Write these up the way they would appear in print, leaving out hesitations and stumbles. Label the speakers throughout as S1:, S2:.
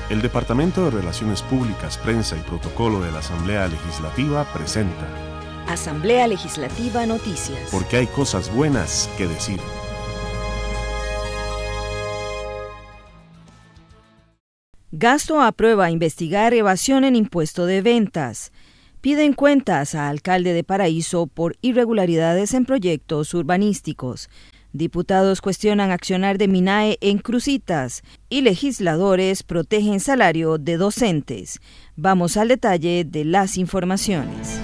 S1: El Departamento de Relaciones Públicas, Prensa y Protocolo de la Asamblea Legislativa presenta
S2: Asamblea Legislativa Noticias.
S1: Porque hay cosas buenas que decir.
S2: Gasto aprueba investigar evasión en impuesto de ventas. Piden cuentas a alcalde de Paraíso por irregularidades en proyectos urbanísticos. Diputados cuestionan accionar de MINAE en Cruzitas y legisladores protegen salario de docentes. Vamos al detalle de las informaciones.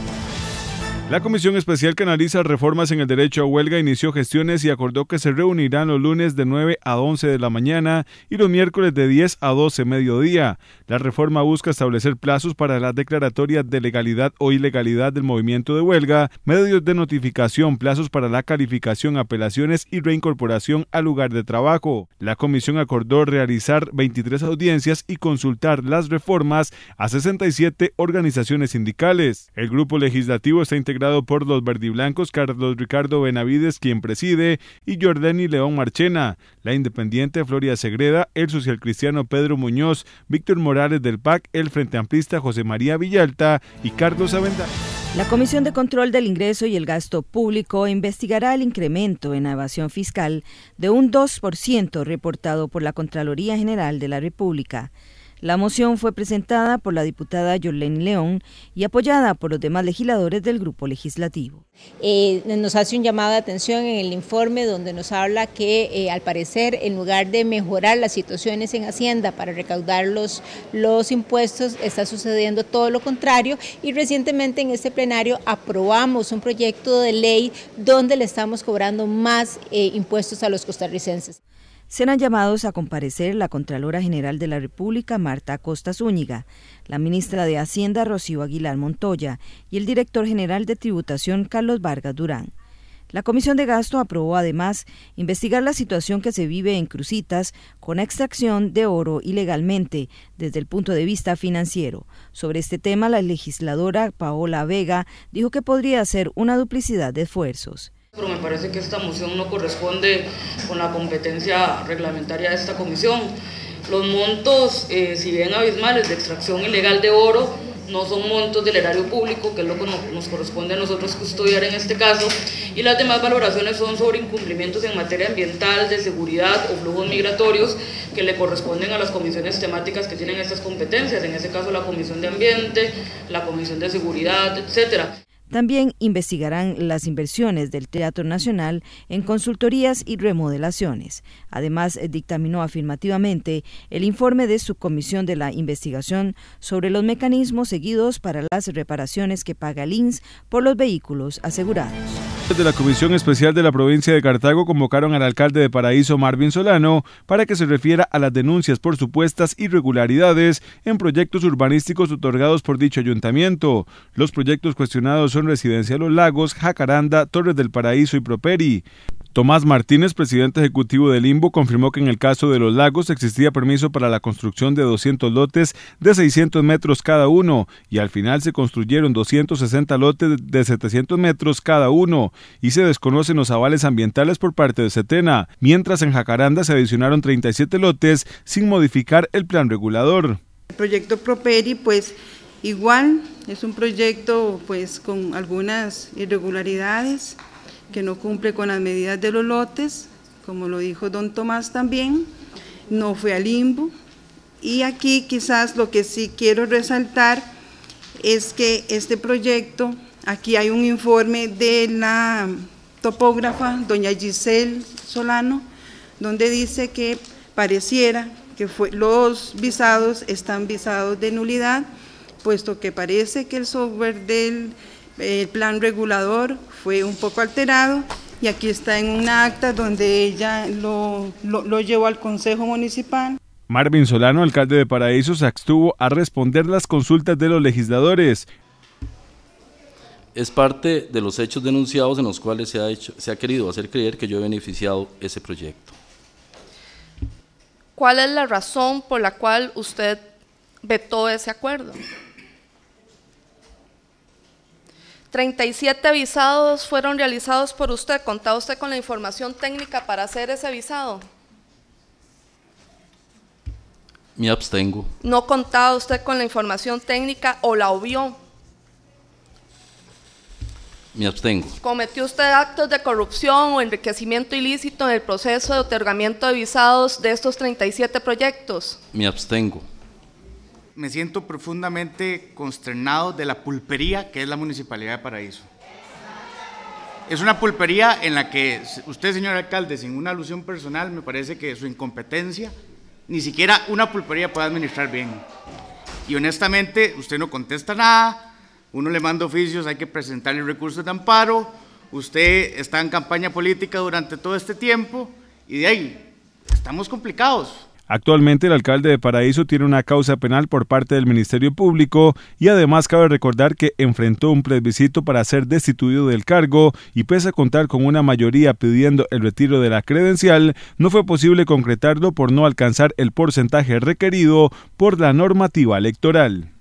S3: La Comisión Especial que analiza reformas en el derecho a huelga inició gestiones y acordó que se reunirán los lunes de 9 a 11 de la mañana y los miércoles de 10 a 12 mediodía. La reforma busca establecer plazos para la declaratoria de legalidad o ilegalidad del movimiento de huelga, medios de notificación, plazos para la calificación, apelaciones y reincorporación al lugar de trabajo. La Comisión acordó realizar 23 audiencias y consultar las reformas a 67 organizaciones sindicales. El grupo legislativo está integrado por los verdiblancos Carlos Ricardo Benavides, quien preside, y Jordani León Marchena, la independiente Floria Segreda, el socialcristiano Pedro Muñoz, Víctor Morales del PAC, el frente amplista José María Villalta y Carlos Avendaño.
S2: La Comisión de Control del Ingreso y el Gasto Público investigará el incremento en la evasión fiscal de un 2% reportado por la Contraloría General de la República. La moción fue presentada por la diputada Yoleni León y apoyada por los demás legisladores del grupo legislativo.
S4: Nos hace un llamado de atención en el informe donde nos habla que al parecer en lugar de mejorar las situaciones en Hacienda para recaudar los impuestos está sucediendo todo lo contrario, y recientemente en este plenario aprobamos un proyecto de ley donde le estamos cobrando más impuestos a los costarricenses.
S2: Serán llamados a comparecer la Contralora General de la República, Marta Acosta Zúñiga, la ministra de Hacienda, Rocío Aguilar Montoya, y el director general de Tributación, Carlos Vargas Durán. La Comisión de Gasto aprobó además investigar la situación que se vive en Cruzitas con extracción de oro ilegalmente desde el punto de vista financiero. Sobre este tema, la legisladora Paola Vega dijo que podría ser una duplicidad de esfuerzos.
S5: Pero me parece que esta moción no corresponde con la competencia reglamentaria de esta comisión. Los montos, si bien abismales, de extracción ilegal de oro, no son montos del erario público, que es lo que nos corresponde a nosotros custodiar en este caso, y las demás valoraciones son sobre incumplimientos en materia ambiental, de seguridad o flujos migratorios que le corresponden a las comisiones temáticas que tienen estas competencias, en este caso la Comisión de Ambiente, la Comisión de Seguridad, etcétera.
S2: También investigarán las inversiones del Teatro Nacional en consultorías y remodelaciones. Además, dictaminó afirmativamente el informe de subcomisión de la investigación sobre los mecanismos seguidos para las reparaciones que paga el INS por los vehículos asegurados.
S3: Desde la Comisión Especial de la Provincia de Cartago convocaron al alcalde de Paraíso, Marvin Solano, para que se refiera a las denuncias por supuestas irregularidades en proyectos urbanísticos otorgados por dicho ayuntamiento. Los proyectos cuestionados son Residencia Los Lagos, Jacaranda, Torres del Paraíso y Properi. Tomás Martínez, presidente ejecutivo del Limbo, confirmó que en el caso de Los Lagos existía permiso para la construcción de 200 lotes de 600 metros cada uno, y al final se construyeron 260 lotes de 700 metros cada uno, y se desconocen los avales ambientales por parte de Setena, mientras en Jacaranda se adicionaron 37 lotes sin modificar el plan regulador.
S6: El proyecto Properi, pues igual es un proyecto pues con algunas irregularidades, que no cumple con las medidas de los lotes, como lo dijo don Tomás también, no fue al Limbo. Y aquí quizás lo que sí quiero resaltar es que este proyecto, aquí hay un informe de la topógrafa, doña Giselle Solano, donde dice que pareciera que los visados están visados de nulidad, puesto que parece que el software del plan regulador fue un poco alterado, y aquí está en un acta donde ella lo llevó al Consejo Municipal.
S3: Marvin Solano, alcalde de Paraíso, se abstuvo a responder las consultas de los legisladores.
S7: Es parte de los hechos denunciados en los cuales se ha querido hacer creer que yo he beneficiado ese proyecto.
S8: ¿Cuál es la razón por la cual usted vetó ese acuerdo? 37 visados fueron realizados por usted. ¿Contaba usted con la información técnica para hacer ese visado?
S7: Me abstengo.
S8: ¿No contaba usted con la información técnica o la obvió?
S7: Me abstengo.
S8: ¿Cometió usted actos de corrupción o enriquecimiento ilícito en el proceso de otorgamiento de visados de estos 37 proyectos?
S7: Me abstengo.
S9: Me siento profundamente consternado de la pulpería que es la Municipalidad de Paraíso. Es una pulpería en la que usted, señor alcalde, sin una alusión personal, me parece que su incompetencia, ni siquiera una pulpería puede administrar bien. Y honestamente, usted no contesta nada. Uno le manda oficios, hay que presentarle recursos de amparo, usted está en campaña política durante todo este tiempo y de ahí estamos complicados.
S3: Actualmente el alcalde de Paraíso tiene una causa penal por parte del Ministerio Público y además cabe recordar que enfrentó un plebiscito para ser destituido del cargo y pese a contar con una mayoría pidiendo el retiro de la credencial, no fue posible concretarlo por no alcanzar el porcentaje requerido por la normativa electoral.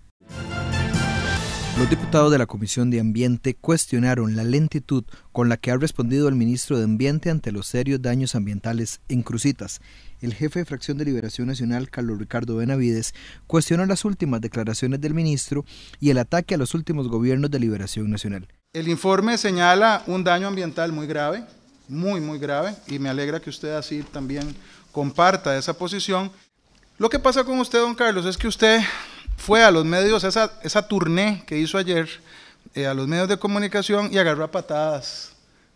S10: Los diputados de la Comisión de Ambiente cuestionaron la lentitud con la que ha respondido el ministro de Ambiente ante los serios daños ambientales en Cruzitas. El jefe de fracción de Liberación Nacional, Carlos Ricardo Benavides, cuestionó las últimas declaraciones del ministro y el ataque a los últimos gobiernos de Liberación Nacional.
S11: El informe señala un daño ambiental muy grave, muy grave, y me alegra que usted así también comparta esa posición. Lo que pasa con usted, don Carlos, es que usted fue a los medios, esa tournée que hizo ayer, a los medios de comunicación y agarró a patadas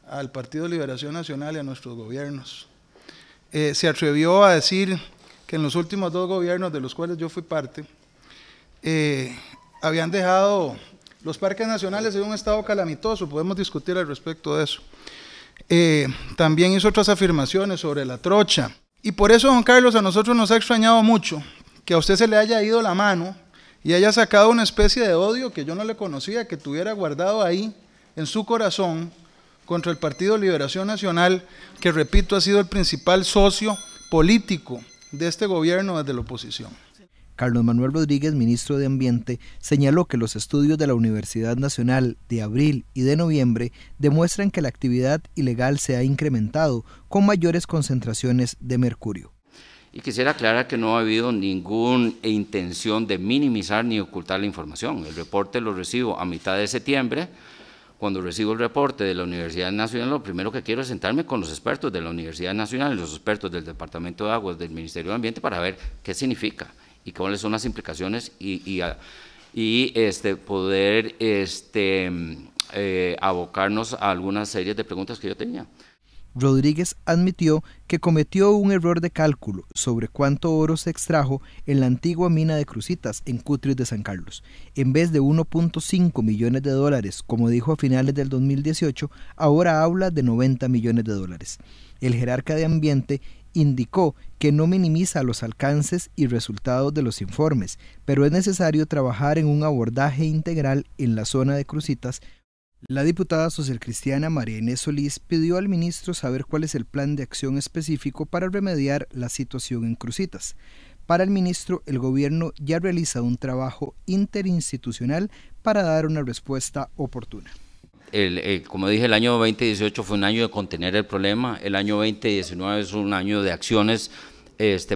S11: al Partido Liberación Nacional y a nuestros gobiernos. Se atrevió a decir que en los últimos 2 gobiernos de los cuales yo fui parte, habían dejado los parques nacionales en un estado calamitoso, podemos discutir al respecto de eso. También hizo otras afirmaciones sobre la trocha. Y por eso, don Carlos, a nosotros nos ha extrañado mucho que a usted se le haya ido la mano y haya sacado una especie de odio que yo no le conocía, que tuviera guardado ahí en su corazón contra el Partido Liberación Nacional, que repito, ha sido el principal socio político de este gobierno desde la oposición.
S10: Carlos Manuel Rodríguez, ministro de Ambiente, señaló que los estudios de la Universidad Nacional de abril y de noviembre demuestran que la actividad ilegal se ha incrementado con mayores concentraciones de mercurio.
S12: Y quisiera aclarar que no ha habido ninguna intención de minimizar ni ocultar la información. El reporte lo recibo a mitad de septiembre. Cuando recibo el reporte de la Universidad Nacional, lo primero que quiero es sentarme con los expertos de la Universidad Nacional y los expertos del Departamento de Aguas del Ministerio de Ambiente para ver qué significa y cuáles son las implicaciones y poder abocarnos a algunas series de preguntas que yo tenía.
S10: Rodríguez admitió que cometió un error de cálculo sobre cuánto oro se extrajo en la antigua mina de Cruzitas en Cutris de San Carlos. En vez de 1.5 millones de dólares, como dijo a finales del 2018, ahora habla de 90 millones de dólares. El jerarca de Ambiente indicó que no minimiza los alcances y resultados de los informes, pero es necesario trabajar en un abordaje integral en la zona de Cruzitas. La diputada socialcristiana María Inés Solís pidió al ministro saber cuál es el plan de acción específico para remediar la situación en Cruzitas. Para el ministro, el gobierno ya realiza un trabajo interinstitucional para dar una respuesta oportuna.
S12: Como dije, el año 2018 fue un año de contener el problema, el año 2019 es un año de acciones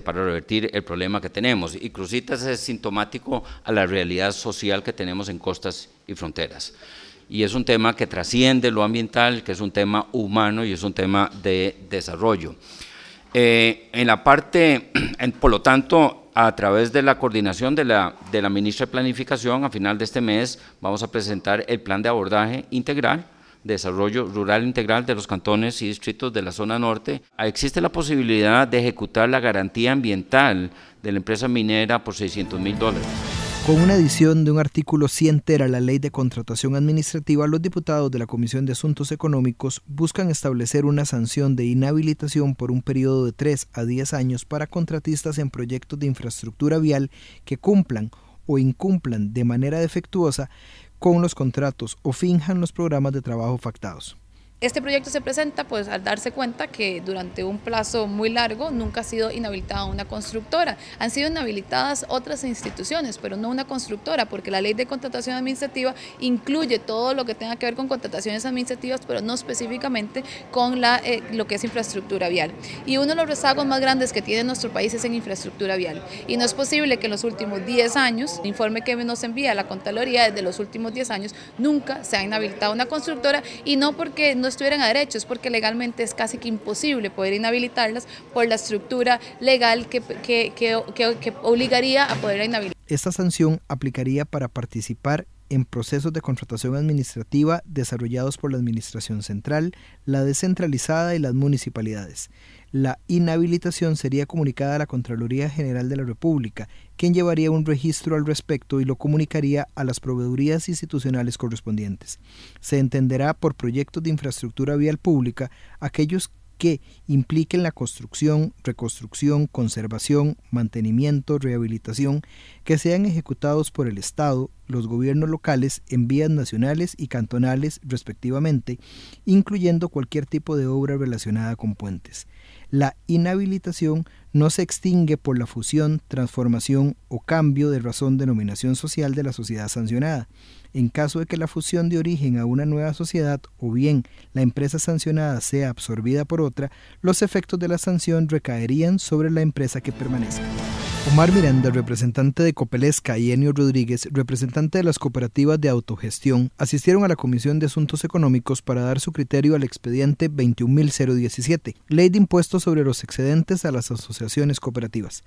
S12: para revertir el problema que tenemos. Y Cruzitas es sintomático a la realidad social que tenemos en costas y fronteras. Y es un tema que trasciende lo ambiental, que es un tema humano y es un tema de desarrollo. Por lo tanto, a través de la coordinación de la ministra de Planificación, a final de este mes vamos a presentar el plan de abordaje integral, de desarrollo rural integral de los cantones y distritos de la zona norte. Existe la posibilidad de ejecutar la garantía ambiental de la empresa minera por $600,000.
S10: Con una edición de un artículo sí entera la Ley de Contratación Administrativa, los diputados de la Comisión de Asuntos Económicos buscan establecer una sanción de inhabilitación por un periodo de 3 a 10 años para contratistas en proyectos de infraestructura vial que cumplan o incumplan de manera defectuosa con los contratos o finjan los programas de trabajo pactados.
S13: Este proyecto se presenta pues al darse cuenta que durante un plazo muy largo nunca ha sido inhabilitada una constructora. Han sido inhabilitadas otras instituciones, pero no una constructora, porque la ley de contratación administrativa incluye todo lo que tenga que ver con contrataciones administrativas, pero no específicamente con lo que es infraestructura vial. Y uno de los rezagos más grandes que tiene nuestro país es en infraestructura vial. Y no es posible que en los últimos 10 años, el informe que nos envía la Contraloría desde los últimos 10 años, nunca se ha inhabilitado una constructora, y no porque no estuvieran a derecho, es porque legalmente es casi que imposible poder inhabilitarlas por la estructura legal que obligaría a poder inhabilitar.
S10: Esta sanción aplicaría para participar en procesos de contratación administrativa desarrollados por la Administración Central, la descentralizada y las municipalidades. La inhabilitación sería comunicada a la Contraloría General de la República, quien llevaría un registro al respecto y lo comunicaría a las proveedurías institucionales correspondientes. Se entenderá por proyectos de infraestructura vial pública aquellos que impliquen la construcción, reconstrucción, conservación, mantenimiento, rehabilitación, que sean ejecutados por el Estado, los gobiernos locales en vías nacionales y cantonales respectivamente, incluyendo cualquier tipo de obra relacionada con puentes. La inhabilitación no se extingue por la fusión, transformación o cambio de razón de denominación social de la sociedad sancionada. En caso de que la fusión de origen a una nueva sociedad o bien la empresa sancionada sea absorbida por otra, los efectos de la sanción recaerían sobre la empresa que permanezca. Omar Miranda, representante de Copelesca, y Enio Rodríguez, representante de las cooperativas de autogestión, asistieron a la Comisión de Asuntos Económicos para dar su criterio al expediente 21.017, Ley de Impuestos sobre los excedentes a las asociaciones cooperativas.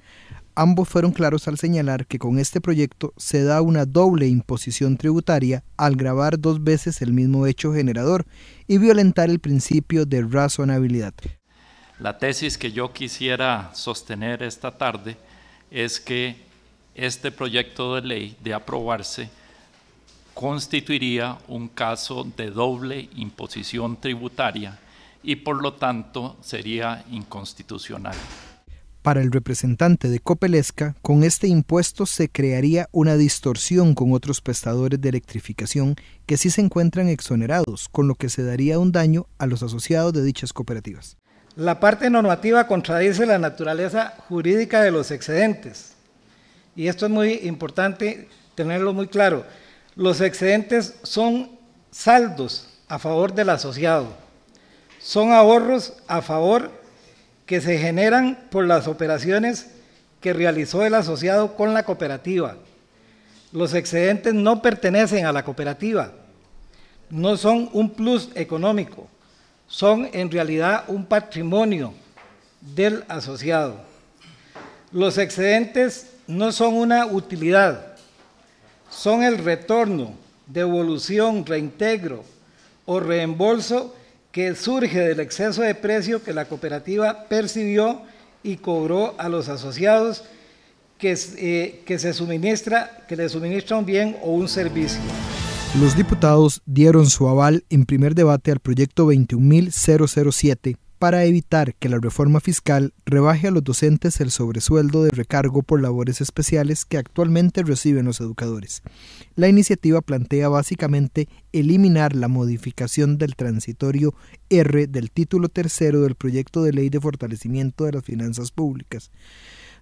S10: Ambos fueron claros al señalar que con este proyecto se da una doble imposición tributaria al gravar 2 veces el mismo hecho generador y violentar el principio de razonabilidad.
S14: La tesis que yo quisiera sostener esta tarde es que este proyecto de ley, de aprobarse, constituiría un caso de doble imposición tributaria y por lo tanto sería inconstitucional.
S10: Para el representante de Copelesca, con este impuesto se crearía una distorsión con otros prestadores de electrificación que sí se encuentran exonerados, con lo que se daría un daño a los asociados de dichas cooperativas.
S15: La parte normativa contradice la naturaleza jurídica de los excedentes, y esto es muy importante tenerlo muy claro. Los excedentes son saldos a favor del asociado, son ahorros a favor que se generan por las operaciones que realizó el asociado con la cooperativa. Los excedentes no pertenecen a la cooperativa, no son un plus económico, son en realidad un patrimonio del asociado. Los excedentes no son una utilidad, son el retorno, devolución, reintegro o reembolso que surge del exceso de precio que la cooperativa percibió y cobró a los asociados que le suministra un bien o un servicio.
S10: Los diputados dieron su aval en primer debate al proyecto 21.007 para evitar que la reforma fiscal rebaje a los docentes el sobresueldo de recargo por labores especiales que actualmente reciben los educadores. La iniciativa plantea básicamente eliminar la modificación del transitorio R del título 3 del proyecto de ley de fortalecimiento de las finanzas públicas,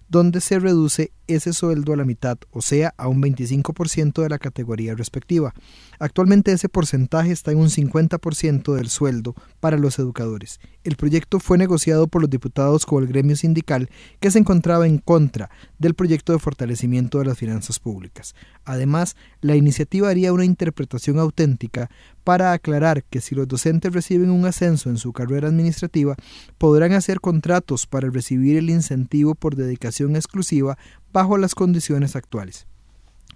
S10: donde se reduce ese sueldo a la mitad, o sea, a un 25% de la categoría respectiva. Actualmente ese porcentaje está en un 50% del sueldo para los educadores. El proyecto fue negociado por los diputados con el gremio sindical que se encontraba en contra del proyecto de fortalecimiento de las finanzas públicas. Además, la iniciativa haría una interpretación auténtica para aclarar que si los docentes reciben un ascenso en su carrera administrativa, podrán hacer contratos para recibir el incentivo por dedicación exclusiva bajo las condiciones actuales.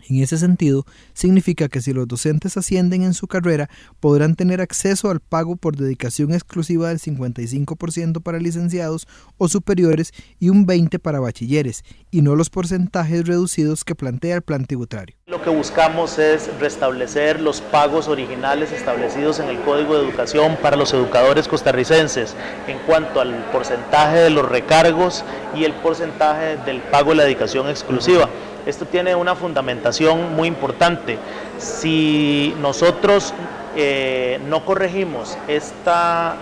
S10: En ese sentido, significa que si los docentes ascienden en su carrera, podrán tener acceso al pago por dedicación exclusiva del 55% para licenciados o superiores y un 20% para bachilleres, y no los porcentajes reducidos que plantea el plan tributario.
S16: Lo que buscamos es restablecer los pagos originales establecidos en el Código de Educación para los educadores costarricenses en cuanto al porcentaje de los recargos y el porcentaje del pago de la dedicación exclusiva. Esto tiene una fundamentación muy importante. Si nosotros no corregimos esta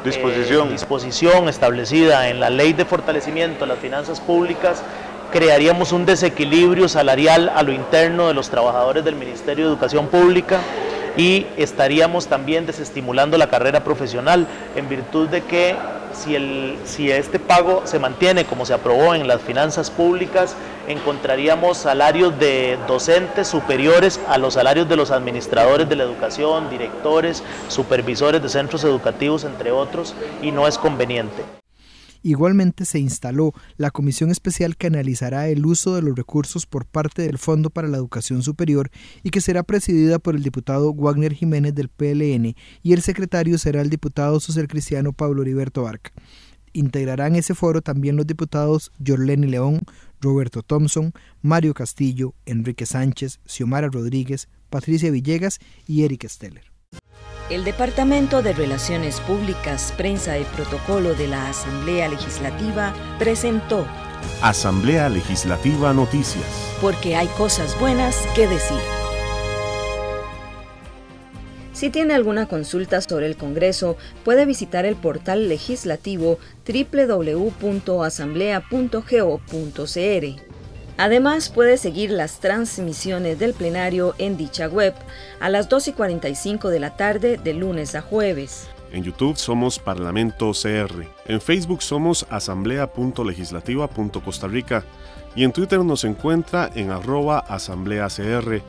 S16: disposición establecida en la Ley de Fortalecimiento de las Finanzas Públicas, crearíamos un desequilibrio salarial a lo interno de los trabajadores del Ministerio de Educación Pública y estaríamos también desestimulando la carrera profesional, en virtud de que si este pago se mantiene como se aprobó en las finanzas públicas, encontraríamos salarios de docentes superiores a los salarios de los administradores de la educación, directores, supervisores de centros educativos, entre otros, y no es conveniente.
S10: Igualmente se instaló la comisión especial que analizará el uso de los recursos por parte del Fondo para la Educación Superior y que será presidida por el diputado Wagner Jiménez del PLN y el secretario será el diputado socialcristiano Pablo Heriberto Barca. Integrarán ese foro también los diputados Yorleni León, Roberto Thompson, Mario Castillo, Enrique Sánchez, Xiomara Rodríguez, Patricia Villegas y Eric Steller.
S2: El Departamento de Relaciones Públicas, Prensa y Protocolo de la Asamblea Legislativa presentó
S1: Asamblea Legislativa Noticias.
S2: Porque hay cosas buenas que decir. Si tiene alguna consulta sobre el Congreso, puede visitar el portal legislativo www.asamblea.go.cr. Además, puede seguir las transmisiones del plenario en dicha web a las 2:45 de la tarde de lunes a jueves.
S1: En YouTube somos Parlamento CR, en Facebook somos asamblea.legislativa.Costa Rica y en Twitter nos encuentra en @asambleacr.